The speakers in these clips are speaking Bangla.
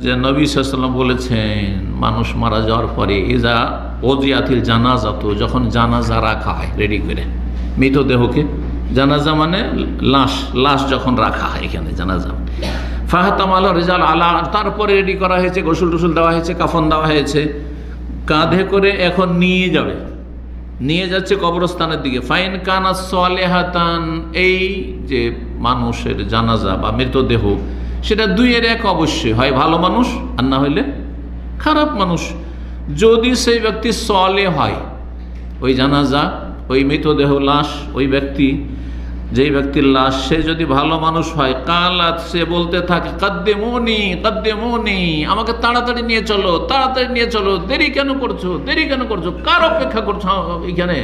যে নবী সাল্লাল্লাহু আলাইহি ওয়াসাল্লাম বলেছেন মানুষ মারা যাওয়ার পরে ইজা ওজিয়াতিল জানাজাত, যখন জানাজা রাখা হয় রেডি করে মৃতদেহকে, জানাজা মানে লাশ যখন রাখা হয়, এখানে জানাজা ফাহাতাম আলা রিজাল আলা, তারপরে রেডি করা হয়েছে, গোসল টোসল দেওয়া হয়েছে, কাফন দেওয়া হয়েছে, কাঁধে করে এখন নিয়ে যাচ্ছে কবরস্থানের দিকে। ফাইন কানা সালেহাতান, এই যে মানুষের জানাজা বা মৃতদেহ সেটা দুইয়ের এক অবশ্যই, হয় ভালো মানুষ আর না হইলে খারাপ মানুষ। যদি সেই ব্যক্তি সলে হয়, ওই জানাজা, ওই মৃতদেহ লাশ, ওই ব্যক্তি, যেই ব্যক্তির লাশ, সে যদি ভালো মানুষ হয়, কালাত, সে বলতে থাকে কাদ্দেমুনি কাদ্দেমুনি, আমাকে তাড়াতাড়ি নিয়ে চলো, তাড়াতাড়ি নিয়ে চলো, দেরি কেন করছো, কার অপেক্ষা করছো এখানে,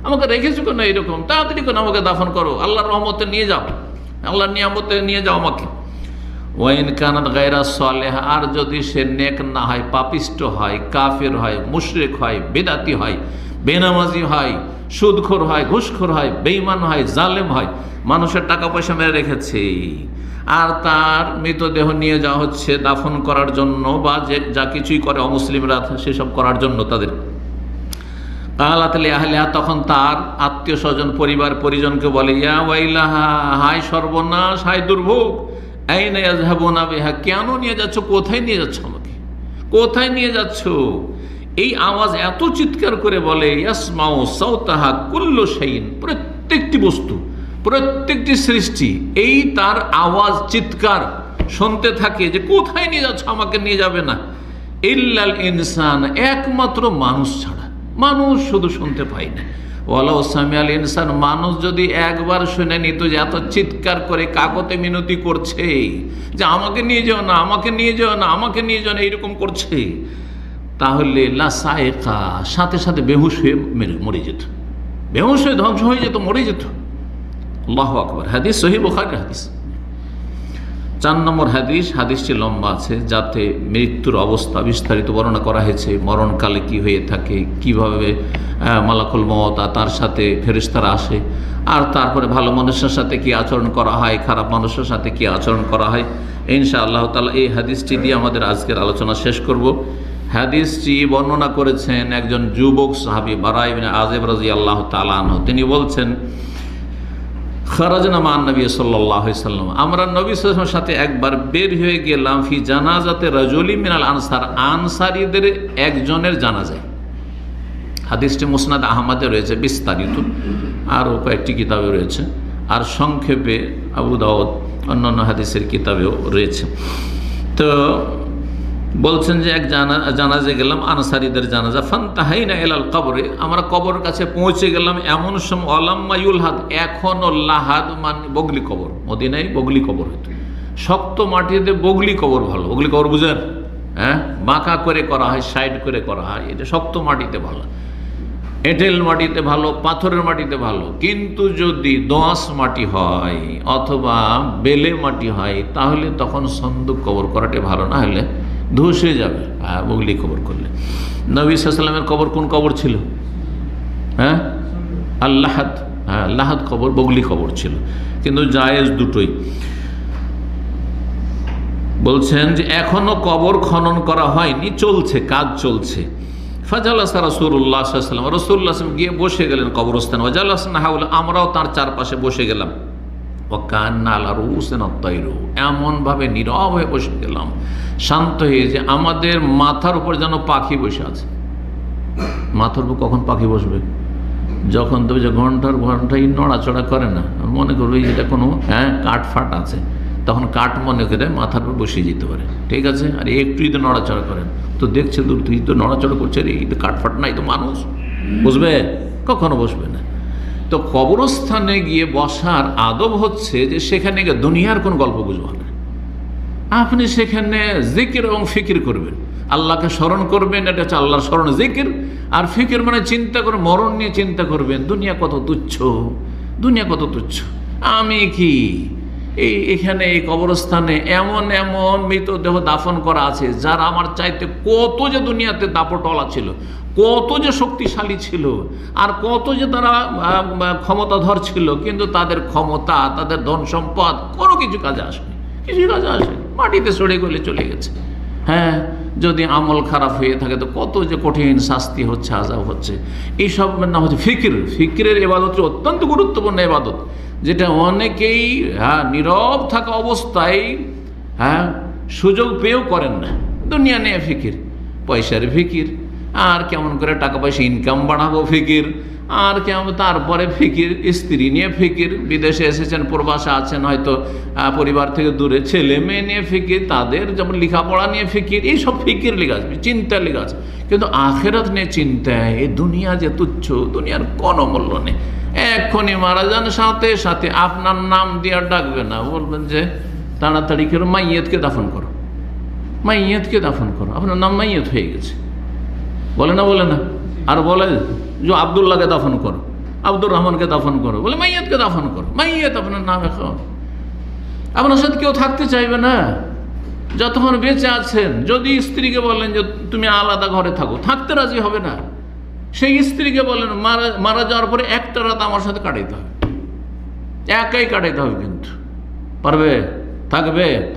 আমাকে রেখেছো কেন এইরকম, তাড়াতাড়ি কেন আমাকে দাফন করো, আল্লাহর রহমতে নিয়ে যাও, আল্লাহর নিয়ামতে নিয়ে যাও আমাকে। ওয়াইন কানাত গায়রা সালেহা, আর যদি সে নেক না হয়, পাপিষ্ট হয়, কাফের হয়, মুশরিক হয়, বেদাতি হয়, বেনামাজি হয়, সুদখোর হয়, ঘুষখোর হয়, বেঈমান হয়, জালেম হয়, মানুষের টাকা পয়সা মেরে রেখেছে, আর তার মৃতদেহ নিয়ে যাওয়া হচ্ছে দাফন করার জন্য, বা যে যা কিছুই করে অমুসলিমরা সেসব করার জন্য তাদের, কালাতলে আহলিহা, তখন তার আত্মীয় স্বজন পরিবার পরিজনকে বলে, ইয়া ওয়াইলাহা, হায় সর্বনাশ, হায় দুর্ভোগ, আইনা ইয়াযহাবুনা বিহা, কেন নিয়ে যাচ্ছ, কোথায় নিয়ে যাচ্ছ আমাকে, কোথায় নিয়ে যাচ্ছ? এই আওয়াজ এত চিৎকার করে বলে, ইয়াসমাউ সাওতাহা কুল্লু শাইইন, প্রত্যেকটি বস্তু, প্রত্যেকটি সৃষ্টি এই তার আওয়াজ চিৎকার শুনতে থাকে যে কোথায় নিয়ে যাচ্ছ, আমাকে নিয়ে যাবে না। ইল্লাল ইনসান, একমাত্র মানুষ ছাড়া, মানুষ শুধু শুনতে পায় না। ওয়ালাউ সামিআল ইনসান, মানুষ যদি একবার শুনে নিত যে এত চিৎকার করে কাকতে মিনতি করছে যে আমাকে নিয়ে যাও না, আমাকে নিয়ে যাও না, আমাকে নিয়ে যাও না, এইরকম করছে, তাহলে লাসায়েকা, সাথে সাথে বেহুশ হয়ে মরে যেত, বেহুশ হয়ে ধ্বংস হয়ে যেত, মরে যেত। আল্লাহু আকবার। হাদিস সহিহ বুখারীর হাদিস। 4 নম্বর হাদিস, হাদিসটি লম্বা আছে, যাতে মৃত্যুর অবস্থা বিস্তারিত বর্ণনা করা হয়েছে, মরণকালে কি হয়ে থাকে, কিভাবে মালাকুল মওত তার সাথে ফেরেশতারা আসে, আর তারপরে ভালো মানুষের সাথে কি আচরণ করা হয়, খারাপ মানুষের সাথে কি আচরণ করা হয়। ইনশাআল্লাহ তাআলা এই হাদিসটি দিয়ে আমাদের আজকের আলোচনা শেষ করব। হাদিসটি বর্ণনা করেছেন একজন যুবক সাহাবী বারা ইবনে আযিব রাদিয়াল্লাহু তাআলা আনহু। তিনি বলছেন, খারাজনা মান নবী সাল্লাল্লাহু আলাইহি সাল্লাম, আমরা নবী সাল্লাল্লাহু আলাইহি সাল্লামের সাথে একবার বের হয়ে গেলাম, ফি জানাজাতে রাজুলি মিনাল আনসার, আনসারীদের একজনের জানাজায়। হাদিসটি মুসনাদ আহমদে রয়েছে, বিস্তারিত আরও কয়েকটি কিতাবে রয়েছে, আর সংক্ষেপে আবু দাউদ অন্যান্য হাদিসের কিতাবেও রয়েছে। তো বলছেন যে এক জানাজে গেলাম, আনসারীদের জানাজা, ফান্তাহাইনা ইলাল কবরে, আমরা কবরের কাছে পৌঁছে গেলাম, এমন সময় অলাম্মা ইউলহাদ, এখনও লাহাদ মানে বগলি কবর, মদিনায় বগলি কবর হতো, শক্ত মাটিতে বগলি কবর ভালো, বগলি কবর বুঝেন, হ্যাঁ, বাঁকা করে করা হয়, সাইড করে করা হয়, এটা শক্ত মাটিতে ভালো, এঁটেল মাটিতে ভালো, পাথরের মাটিতে ভালো। কিন্তু যদি দোআঁশ মাটি হয় অথবা বেলে মাটি হয়, তাহলে তখন সন্দুক কবর করাটা ভালো, না হলে ধসে যাবে বগলি কবর করলে। নবী সাল্লাল্লাহু আলাইহি ওয়াসাল্লামের কবর কোন কবর ছিল? হ্যাঁ, আল্লাহাদ, হ্যাঁ, লাহাদ কবর, বগলি কবর ছিল, কিন্তু জায়েজ দুটোই। বলছেন যে এখনো কবর খনন করা হয়নি, চলছে, কাজ চলছে। ফাজালাসা রাসূলুল্লাহ সাল্লাল্লাহু আলাইহি ওয়াসাল্লাম, রাসূলুল্লাহ সাল্লাল্লাহু আলাইহি ওয়াসাল্লাম গিয়ে বসে গেলেন কবরস্থানে, ওয়াজালাসনা হাওলা, আমরাও তার চারপাশে বসে গেলাম। ওয়াকান্না আলা রুউসিনা আত-তায়রু, এমনভাবে নীরব হয়ে বসে গেলাম, শান্ত হয়ে, যে আমাদের মাথার উপর যেন পাখি বসে আছে। মাথার উপর কখন পাখি বসবে? যখন তবে যে ঘন্টাই নড়াচড়া করে না, মনে করবে এটা কোনো কাঠ ফাট আছে, তখন কাঠ মনে করে মাথার উপর বসিয়ে যেতে পারে, ঠিক আছে। আর একটু যদি নড়াচড়া করেন তো দেখছে দূর থেকে তো নড়াচড়া করছে, রে এই তো কাঠ ফাট না, এই তো মানুষ, বসবে? কখনো বসবে না। তো কবরস্থানে গিয়ে বসার আদব হচ্ছে যে সেখানে গিয়ে দুনিয়ার কোন গল্প বুঝবো না, আপনি সেখানে জিকির এবং ফিকির করবেন, আল্লাহকে স্মরণ করবেন, এটা হচ্ছে আল্লাহর স্মরণ জিকির। আর ফিকির মানে চিন্তা করে, মরণ নিয়ে চিন্তা করবেন, দুনিয়া কত তুচ্ছ, দুনিয়া কত তুচ্ছ, আমি কি এখানে এই কবরস্থানে এমন এমন মৃতদেহ দাফন করা আছে যারা আমার চাইতে কত যে দুনিয়াতে দাপটওয়ালা ছিল, কত যে শক্তিশালী ছিল, আর কত যে তারা ক্ষমতাধর ছিল, কিন্তু তাদের ক্ষমতা, তাদের ধন সম্পদ কোনো কিছু কাজে আসেনি, কিছু কাজে আসেনি, মাটিতে সরে গলে চলে গেছে। হ্যাঁ, যদি আমল খারাপ হয়ে থাকে তো কত যে কঠিন শাস্তি হচ্ছে, আযাব হচ্ছে। এইসব না হচ্ছে ফিকিরের ইবাদত অত্যন্ত গুরুত্বপূর্ণ ইবাদত, যেটা অনেকেই নীরব থাকা অবস্থায় সুযোগ পেয়েও করেন না। দুনিয়া নিয়ে ফিকির, পয়সার ফিকির, আর কেমন করে টাকা পয়সা ইনকাম বাড়াবো ফিকির, আর কেমন তারপরে ফিকির স্ত্রী নিয়ে ফিকির, বিদেশে এসেছেন প্রবাসে আছেন হয়তো পরিবার থেকে দূরে, ছেলে মেয়ে নিয়ে ফিকির, তাদের যেমন লেখাপড়া নিয়ে ফিকির, এইসব ফিকির লেখা আছে, চিন্তা লেখা আছে। কিন্তু আখেরাত নিয়ে চিন্তা, এই দুনিয়া যে তুচ্ছ, দুনিয়ার কোনো মূল্য নেই। এক্ষুনি মারা যান, সাথে সাথে আপনার নাম দিয়ে ডাকবে না, বলবেন যে তাড়াতাড়ি করে মাইয়েতকে দাফন করো, মাইয়েতকে দাফন করো, আপনার নাম মাইয়েত হয়ে গেছে। বলে না, বলে না? আর বলে যে আবদুল্লাহকে দাফন করো, আব্দুর রহমানকে দাফন করো, বলে মাইয়েতকে দাফন করো। মাইয়েত আপনার নাম, এখন আপনার সাথে কেউ থাকতে চাইবে না যতক্ষণ বেঁচে আছেন। যদি স্ত্রীকে বলেন যে তুমি আলাদা ঘরে থাকো, থাকতে রাজি হবে না। সেই স্ত্রীকে বলেন মারা যাওয়ার পরে একটা রাত আমার সাথে কাটাইতে হবে, একাই কাটাইতে হবে, কিন্তু পারবে?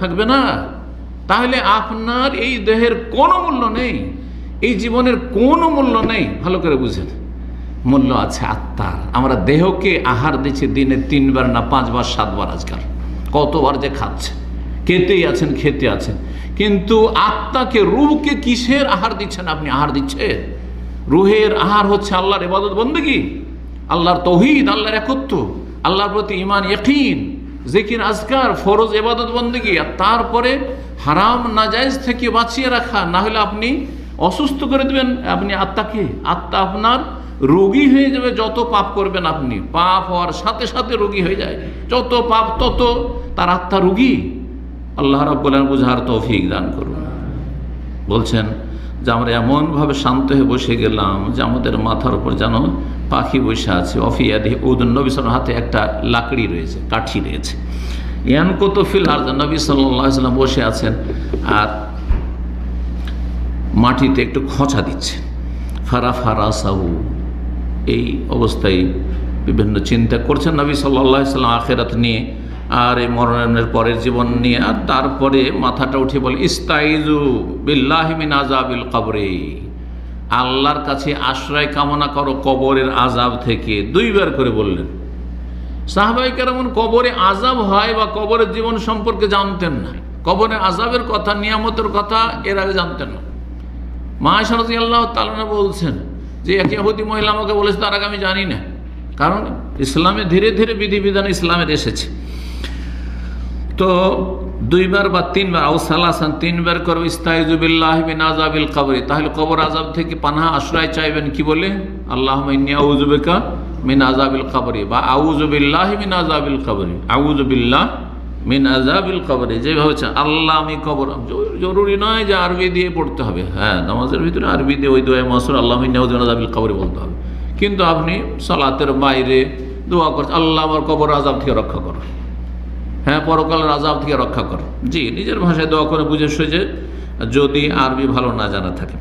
থাকবে না। তাহলে আপনার এই দেহের কোনো মূল্য নেই, এই জীবনের কোনো মূল্য নেই। ভালো করে বুঝেন, মূল্য আছে আত্মার। আমরা দেহকে আহার দিচ্ছি দিনে 3 বার না 5 বার 7 বার, আজকাল কতবার যে খাচ্ছে, খেতে আছেন, কিন্তু আত্মাকে, রূহকে কিসের আহার দিচ্ছেন আপনি? আহার দিচ্ছেন, রুহের আহার হচ্ছে আল্লাহর ইবাদত বন্দেগী, আল্লাহর তৌহিদ, আল্লাহর একত্ব, আল্লাহর প্রতি ঈমান, ইয়াকিন, জিকির, আজকার, ফরজ ইবাদত বন্দেগী, আর তারপরে হারাম নাজায়েজ থেকে বাঁচিয়ে রাখা। না হলে আপনি অসুস্থ করে দেবেন আপনি আত্মাকে, আত্মা আপনার রোগী হয়ে যাবে। যত পাপ করবেন আপনি, পাপ হওয়ার সাথে সাথে রোগী হয়ে যায়, যত পাপ তত তার আত্মা রোগী। আল্লাহ রাব্বুল আলামিন বুঝার তৌফিক দান করুন। বলছেন যে আমরা এমনভাবে শান্ত হয়ে বসে গেলাম যে আমাদের মাথার উপর যেন পাখি বসে আছে। অফিয়াদি উদুন, নবী সাল্লাল্লাহু হাতে একটা লাকড়ি রয়েছে, কাঠি রয়েছে। ইয়ান কত ফিল আর, নবী সাল্লাল্লাহু আলাইহি ওয়াসাল্লাম বসে আছেন আর মাটিতে একটু খোঁচা দিচ্ছে। ফারাসাহু, এই অবস্থায় বিভিন্ন চিন্তা করছেন নবী সাল্লাল্লাহু আলাইহি ওয়াসাল্লাম আখিরাত নিয়ে, আর এই মরণের পরের জীবন নিয়ে। আর তারপরে মাথাটা উঠে বলে ইস্তাইজু বিল্লাহি মিন আযাবিল কবরি, আল্লাহর কাছে আশ্রয় কামনা করো কবরের আযাব থেকে। 2 বার করে বললেন। সাহাবায়ে কেরাম কবরে আযাব হয় বা কবরের জীবন সম্পর্কে জানতেন না, কবরের আযাবের কথা, নিয়ামতের কথা এর আগে জানতেন না। মা আয়েশা রাদিয়াল্লাহু তাআলা বলছেন যে এক ইহুদি মহিলা আমাকে বলেছে, তার আগে আমি জানি না, কারণ ইসলামে ধীরে ধীরে বিধিবিধান ইসলামের এসেছে। তো 2 বার বা 3 বার, আও সালাসান, 3 বার করো ইস্তাইযু বিল্লাহি মিন আযাবিল কবরি, তাহলে কবর আযাব থেকে পানাহ আশ্রয় চাইবেন কি বলে? আল্লাহুম্মা ইন্নী আউযু বিকা মিন আযাবিল কবরি, বা আউযু বিল্লাহি মিন আযাবিল কবরি, আউযু বিল্লাহ মিন আযাবিল কবরি। যেভাবে আল্লাহ আমি কবর, জরুরি নয় যে আরবি দিয়ে পড়তে হবে, হ্যাঁ নামাজের ভিতরে আরবি দিয়ে ওই দোয়া মাসুর আল্লাহুম্মা ইন্নী আউযু বিকা মিন আযাবিল কবরি বলতে হবে, কিন্তু আপনি সালাতের বাইরে দোয়া করছেন আল্লাহ আমার কবর আযাব থেকে রক্ষা করো, হ্যাঁ পরকালের আযাব থেকে রক্ষা করো। জি, নিজের ভাষায় দোয়া করে বুঝে সুঝে, যদি আরবি ভালো না জানা থাকে।